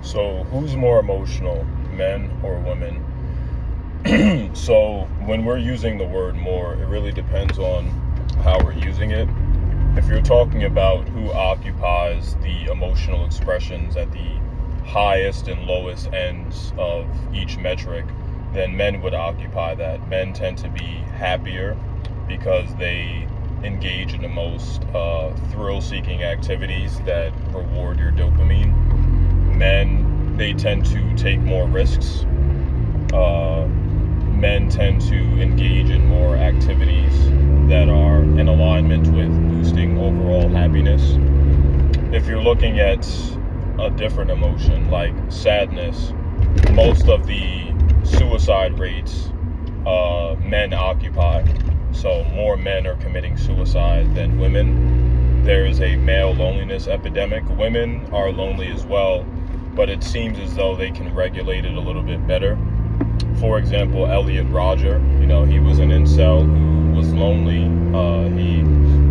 So, who's more emotional, men or women? So, when we're using the word more, it really depends on how we're using it. If you're talking about who occupies the emotional expressions at the highest and lowest ends of each metric, then men would occupy that. Men tend to be happier because they engage in the most thrill-seeking activities that reward your dopamine. Men, they tend to take more risks. Men tend to engage in more activities that are in alignment with boosting overall happiness. If you're looking at a different emotion like sadness, most of the suicide rates men occupy. So more men are committing suicide than women. There is a male loneliness epidemic. Women are lonely as well, but it seems as though they can regulate it a little bit better. For example, Elliot Rodger, he was an incel who was lonely. He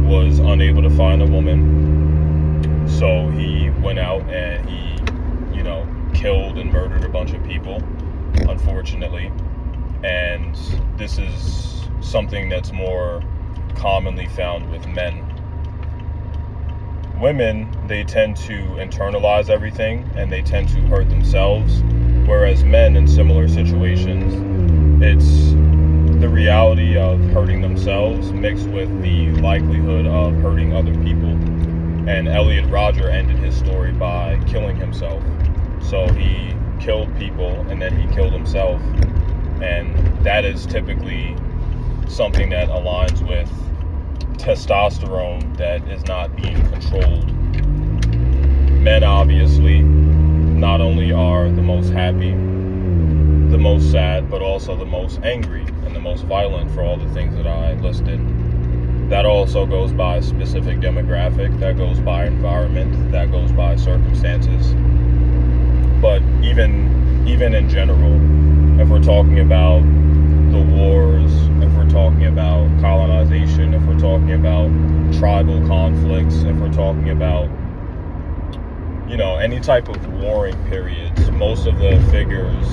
was unable to find a woman. So he went out and he, killed and murdered a bunch of people, unfortunately. And this is something that's more commonly found with men. Women, they tend to internalize everything and they tend to hurt themselves, whereas men in similar situations, it's the reality of hurting themselves mixed with the likelihood of hurting other people. And Elliot Rodger ended his story by killing himself. So he killed people and then he killed himself. And that is typically something that aligns with testosterone that is not being controlled. Men obviously not only are the most happy, the most sad, but also the most angry and the most violent for all the things that I listed. That also goes by specific demographic, that goes by environment, that goes by circumstances. But even in general, if we're talking about the wars, if we're talking about colonization, if we're talking about tribal conflicts, if we're talking about any type of warring periods, most of the figures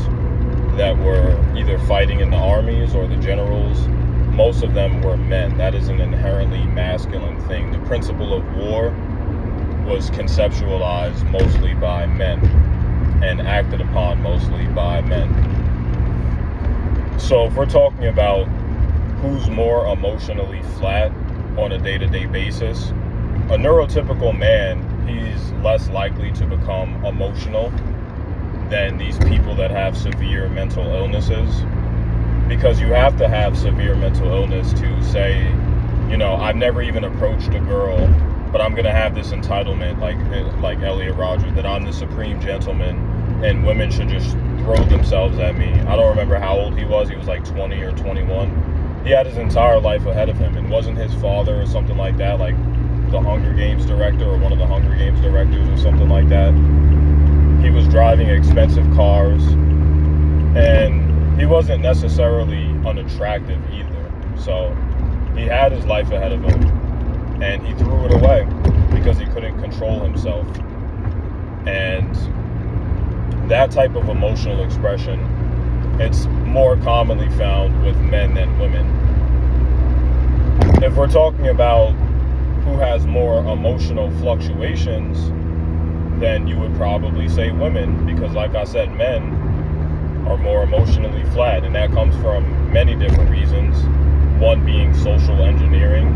that were either fighting in the armies or the generals, most of them were men. That is an inherently masculine thing. The principle of war was conceptualized mostly by men and acted upon mostly by men. So if we're talking about who's more emotionally flat on a day-to-day basis, a neurotypical man, he's less likely to become emotional than these people that have severe mental illnesses, because you have to have severe mental illness to say, I've never even approached a girl, but I'm gonna have this entitlement like Elliot Rodger, that I'm the supreme gentleman and women should just throw themselves at me. I don't remember how old he was. He was like 20 or 21. He had his entire life ahead of him, and wasn't his father or something like that, like the Hunger Games director or one of the Hunger Games directors or something like that. He was driving expensive cars, and he wasn't necessarily unattractive either. So he had his life ahead of him, and he threw it away because he couldn't control himself. And that type of emotional expression, it's more commonly found with men than women. If we're talking about who has more emotional fluctuations, then you would probably say women, because like I said, men are more emotionally flat, and that comes from many different reasons. One being social engineering.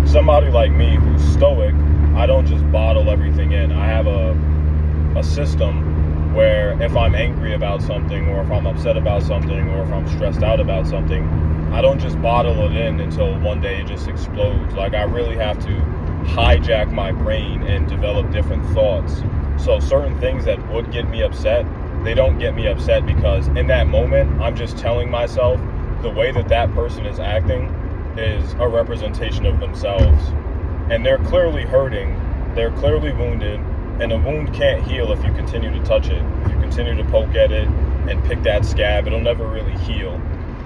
Somebody like me who's stoic, I don't just bottle everything in. I have a system where if I'm angry about something, or if I'm upset about something, or if I'm stressed out about something, I don't just bottle it in until one day it just explodes. Like, I really have to hijack my brain and develop different thoughts. So certain things that would get me upset, they don't get me upset, because in that moment, I'm just telling myself the way that person is acting is a representation of themselves. And they're clearly hurting, they're clearly wounded, and a wound can't heal if you continue to touch it. If you continue to poke at it and pick that scab, it'll never really heal.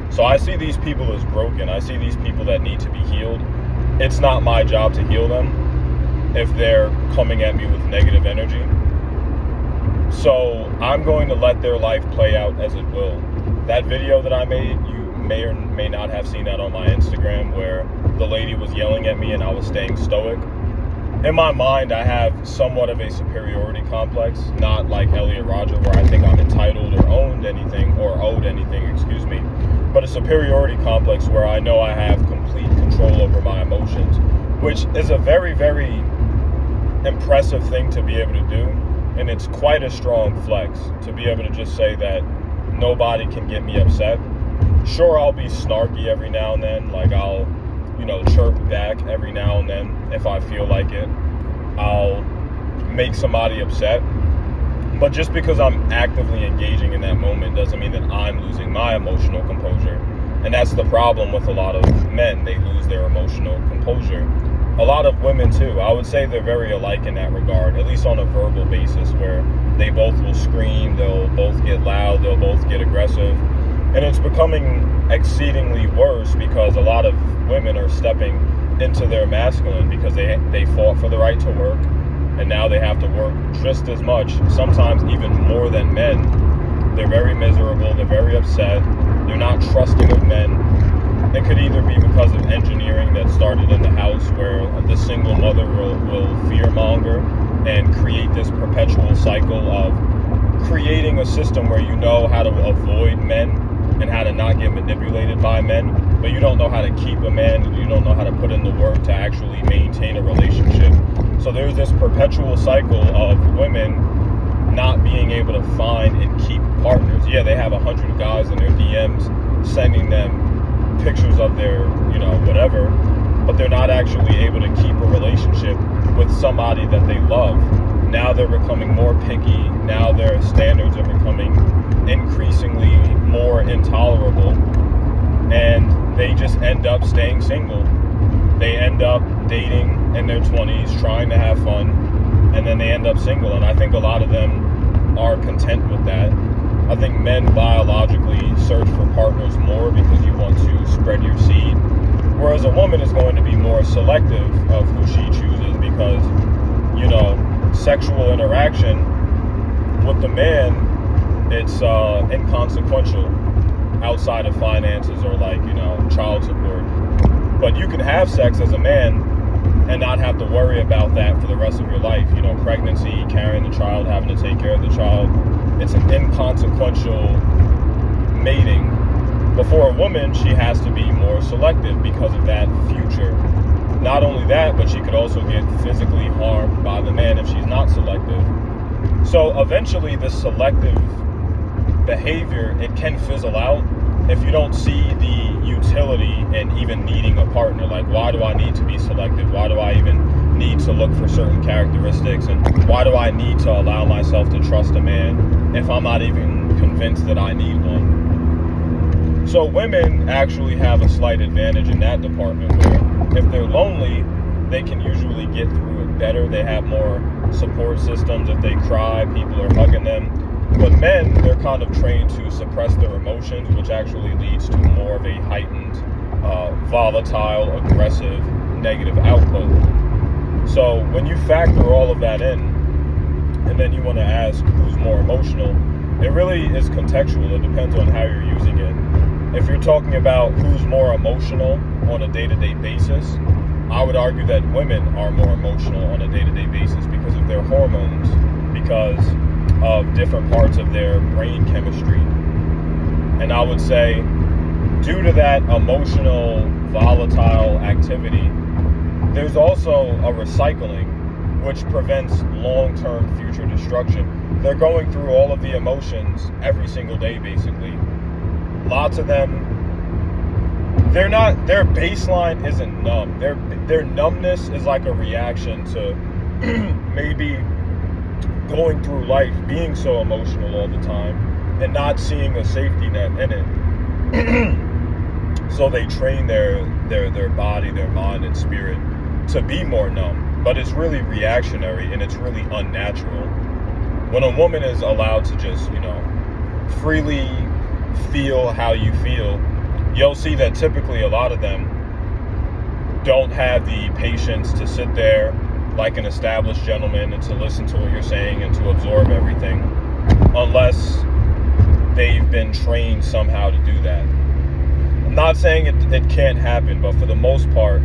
So I see these people as broken. I see these people that need to be healed. It's not my job to heal them if they're coming at me with negative energy. So I'm going to let their life play out as it will. That video that I made, you may or may not have seen that on my Instagram, where the lady was yelling at me and I was staying stoic. In my mind, I have somewhat of a superiority complex, not like Elliot Rodger, where I think I'm entitled or owed anything, but a superiority complex where I know I have complete control over my emotions, which is a very, very impressive thing to be able to do. And it's quite a strong flex to be able to just say that nobody can get me upset. Sure, I'll be snarky every now and then, like I'll, chirp back every now and then if I feel like it. I'll make somebody upset. But just because I'm actively engaging in that moment doesn't mean that I'm losing my emotional composure. And that's the problem with a lot of men. They lose their emotional composure. A lot of women too. I would say they're very alike in that regard, at least on a verbal basis, where they both will scream, they'll both get loud, they'll both get aggressive. And it's becoming exceedingly worse because a lot of women are stepping into their masculine because they fought for the right to work, and now they have to work just as much, sometimes even more than men. They're very miserable, they're very upset, they're not trusting of men. It could either be because of engineering that started in the house, where the single mother will fearmonger and create this perpetual cycle of creating a system where you know how to avoid men and how to not get manipulated by men, but you don't know how to keep a man, and you don't know how to put in the work to actually maintain a relationship. So there's this perpetual cycle of women not being able to find and keep partners. Yeah, they have 100 guys in their DMs sending them pictures of their, whatever, but they're not actually able to keep a relationship with somebody that they love. Now they're becoming more picky. Now their standards are becoming increasingly more intolerable, and they just end up staying single. They end up dating in their 20s, trying to have fun, and then they end up single. And I think a lot of them are content with that. I think men biologically search for partners more because you want to spread your seed, whereas a woman is going to be more selective of who she chooses because, sexual interaction with the man, it's inconsequential outside of finances or child support. But you can have sex as a man and not have to worry about that for the rest of your life. Pregnancy, carrying the child, having to take care of the child. It's an inconsequential mating. But for a woman, she has to be more selective because of that future. Not only that, but she could also get physically harmed by the man if she's not selective. So eventually this selective behavior, it can fizzle out if you don't see the utility in even needing a partner. Like, why do I need to be selective? Why do I even need to look for certain characteristics? And why do I need to allow myself to trust a man if I'm not even convinced that I need one? So women actually have a slight advantage in that department, where if they're lonely, they can usually get through it better. They have more support systems. If they cry, people are hugging them. But men, they're kind of trained to suppress their emotions, which actually leads to more of a heightened, volatile, aggressive, negative output. So when you factor all of that in, and then you want to ask who's more emotional, it really is contextual. It depends on how you're using it. If you're talking about who's more emotional on a day-to-day basis, I would argue that women are more emotional on a day-to-day basis because of their hormones, because of different parts of their brain chemistry. And I would say, due to that emotional, volatile activity, there's also a recycling, which prevents long-term future destruction. They're going through all of the emotions every single day, basically. Lots of them, their baseline isn't numb. Their numbness is like a reaction to maybe going through life being so emotional all the time and not seeing a safety net in it. So they train their body, their mind and spirit to be more numb. But it's really reactionary and it's really unnatural. When a woman is allowed to just, freely feel how you feel, you'll see that typically a lot of them don't have the patience to sit there like an established gentleman and to listen to what you're saying and to absorb everything. unless they've been trained somehow to do that. I'm not saying it can't happen, but for the most part,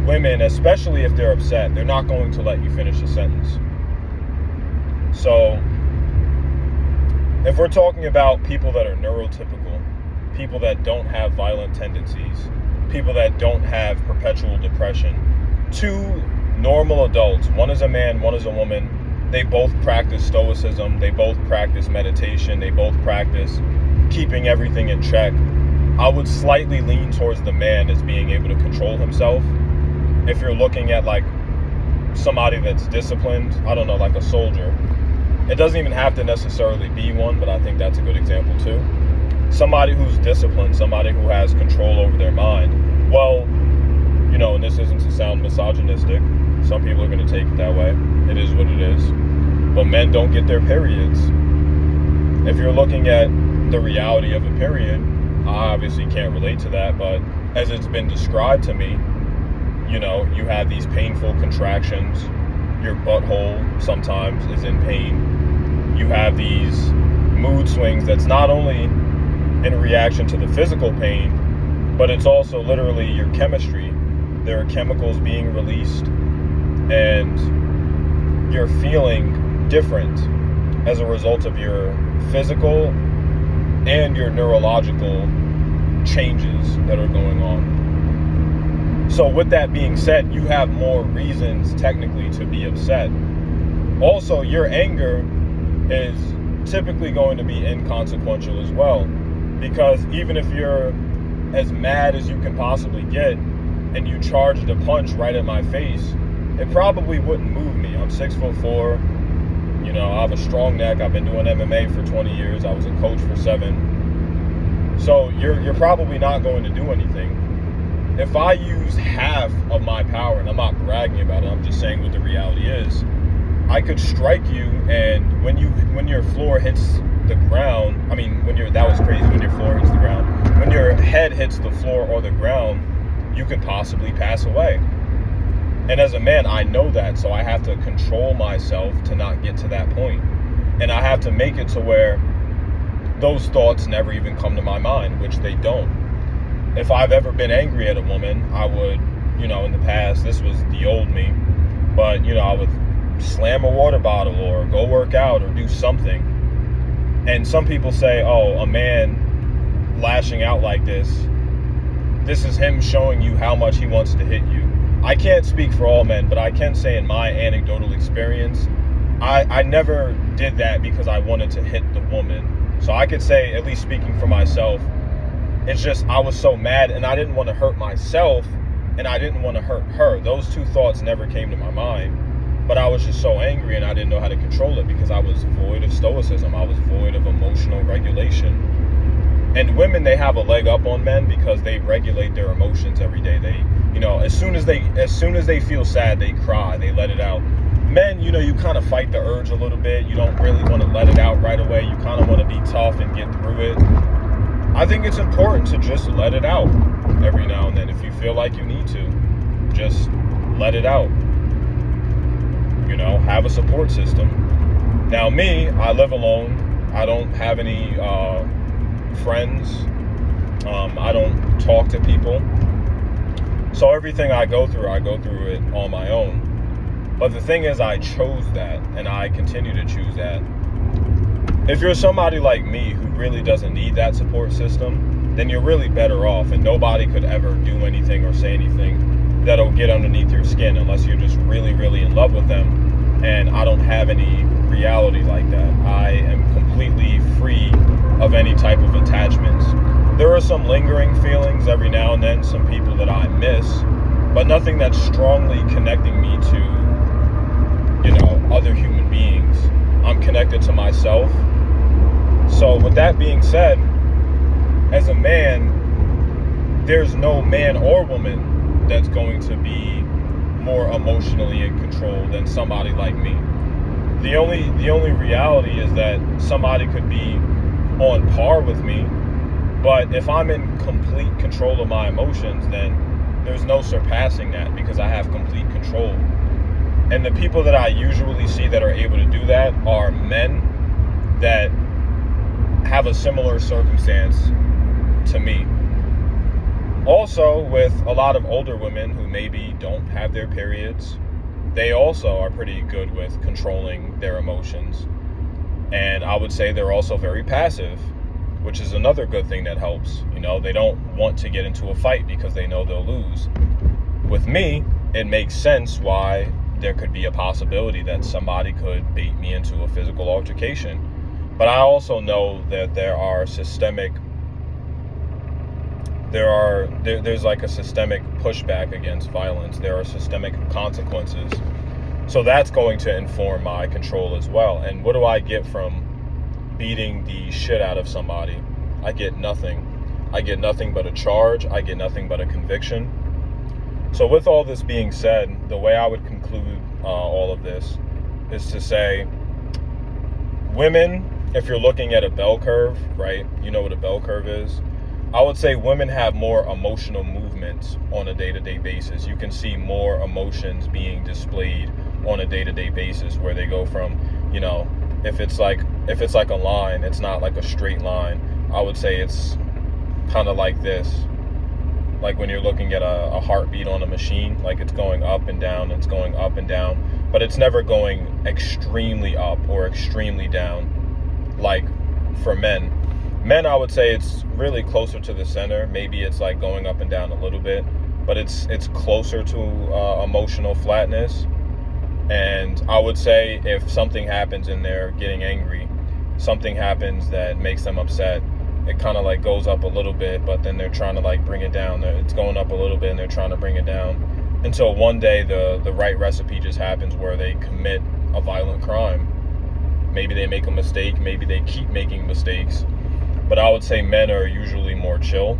women, especially if they're upset, they're not going to let you finish a sentence. So if we're talking about people that are neurotypical, people that don't have violent tendencies, people that don't have perpetual depression, two normal adults, one is a man, one is a woman, they both practice stoicism, they both practice meditation, they both practice keeping everything in check, I would slightly lean towards the man as being able to control himself. If you're looking at like somebody that's disciplined, I don't know, like a soldier. It doesn't even have to necessarily be one, but I think that's a good example too. Somebody who's disciplined, somebody who has control over their mind. Well, you know, and this isn't to sound misogynistic. Some people are going to take it that way. It is what it is. But men don't get their periods. If you're looking at the reality of a period, I obviously can't relate to that, but as it's been described to me, you know, you have these painful contractions. Your butthole sometimes is in pain. You have these mood swings that's not only in reaction to the physical pain, but it's also literally your chemistry. There are chemicals being released, and you're feeling different as a result of your physical and your neurological changes that are going on. So with that being said, you have more reasons technically to be upset. Also, your anger is typically going to be inconsequential as well, because even if you're as mad as you can possibly get and you charged a punch right at my face, it probably wouldn't move me. I'm 6'4", you know, I have a strong neck. I've been doing MMA for 20 years. I was a coach for 7. So you're probably not going to do anything. If I use half of my power, and I'm not bragging about it, I'm just saying what the reality is, I could strike you, and when your floor hits the ground, I mean, that was crazy, when your floor hits the ground, when your head hits the floor or the ground, you could possibly pass away. And as a man, I know that, so I have to control myself to not get to that point. And I have to make it to where those thoughts never even come to my mind, which they don't. If I've ever been angry at a woman, I would, you know, in the past, this was the old me, but, you know, I would slam a water bottle or go work out or do something. And some people say, oh, a man lashing out like this is him showing you how much he wants to hit you. I can't speak for all men, but I can say in my anecdotal experience, I never did that because I wanted to hit the woman. So I could say, at least speaking for myself, it's just I was so mad and I didn't want to hurt myself and I didn't want to hurt her. Those two thoughts never came to my mind, but I was just so angry and I didn't know how to control it because I was void of stoicism. I was void of emotional regulation. And women, they have a leg up on men because they regulate their emotions every day. They, you know, as soon as they feel sad, they cry, they let it out. Men, you know, you kind of fight the urge a little bit. You don't really want to let it out right away. You kind of want to be tough and get through it. I think it's important to just let it out every now and then. If you feel like you need to, just let it out. You know, have a support system. Now me, I live alone. I don't have any friends. I don't talk to people. So everything I go through it on my own. But the thing is, I chose that, and I continue to choose that. If you're somebody like me who really doesn't need that support system, then you're really better off, and nobody could ever do anything or say anything that'll get underneath your skin unless you're just really, really in love with them. And I don't have any reality like that. I am completely free of any type of attachments. There are some lingering feelings every now and then, some people that I miss, but nothing that's strongly connecting me to, you know, other human beings. I'm connected to myself. So with that being said, as a man, there's no man or woman that's going to be more emotionally in control than somebody like me. The only reality is that somebody could be on par with me, but if I'm in complete control of my emotions, then there's no surpassing that because I have complete control. And the people that I usually see that are able to do that are men that have a similar circumstance to me. Also, with a lot of older women who maybe don't have their periods, they also are pretty good with controlling their emotions. And I would say they're also very passive, which is another good thing that helps. You know, they don't want to get into a fight because they know they'll lose. With me, it makes sense why there could be a possibility that somebody could bait me into a physical altercation. But I also know that there's like a systemic pushback against violence. There are systemic consequences. So that's going to inform my control as well. And what do I get from beating the shit out of somebody? I get nothing. I get nothing but a charge. I get nothing but a conviction. So with all this being said, the way I would conclude all of this is to say, women, if you're looking at a bell curve, right? You know what a bell curve is? I would say women have more emotional movements on a day-to-day basis. You can see more emotions being displayed on a day-to-day basis, where they go from, you know, if it's like a line, it's not like a straight line. I would say it's kind of like this. Like when you're looking at a heartbeat on a machine, like it's going up and down, it's going up and down, but it's never going extremely up or extremely down. Like for men, I would say it's really closer to the center. Maybe it's like going up and down a little bit, but it's closer to emotional flatness. And I would say if something happens and they're getting angry, something happens that makes them upset, it kind of like goes up a little bit, but then they're trying to like bring it down. It's going up a little bit and they're trying to bring it down until one day the right recipe just happens where they commit a violent crime. Maybe they make a mistake, maybe they keep making mistakes, but I would say men are usually more chill.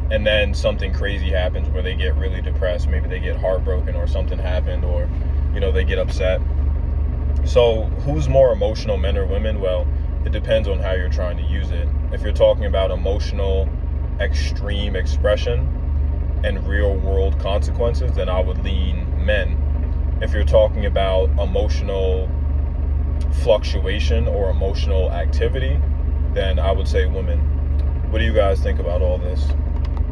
And then something crazy happens where they get really depressed. Maybe they get heartbroken or something happened, or, you know, they get upset. So who's more emotional, men or women? Well, it depends on how you're trying to use it. If you're talking about emotional, extreme expression and real world consequences, then I would lean men. If you're talking about emotional fluctuation or emotional activity, then I would say women. What do you guys think about all this?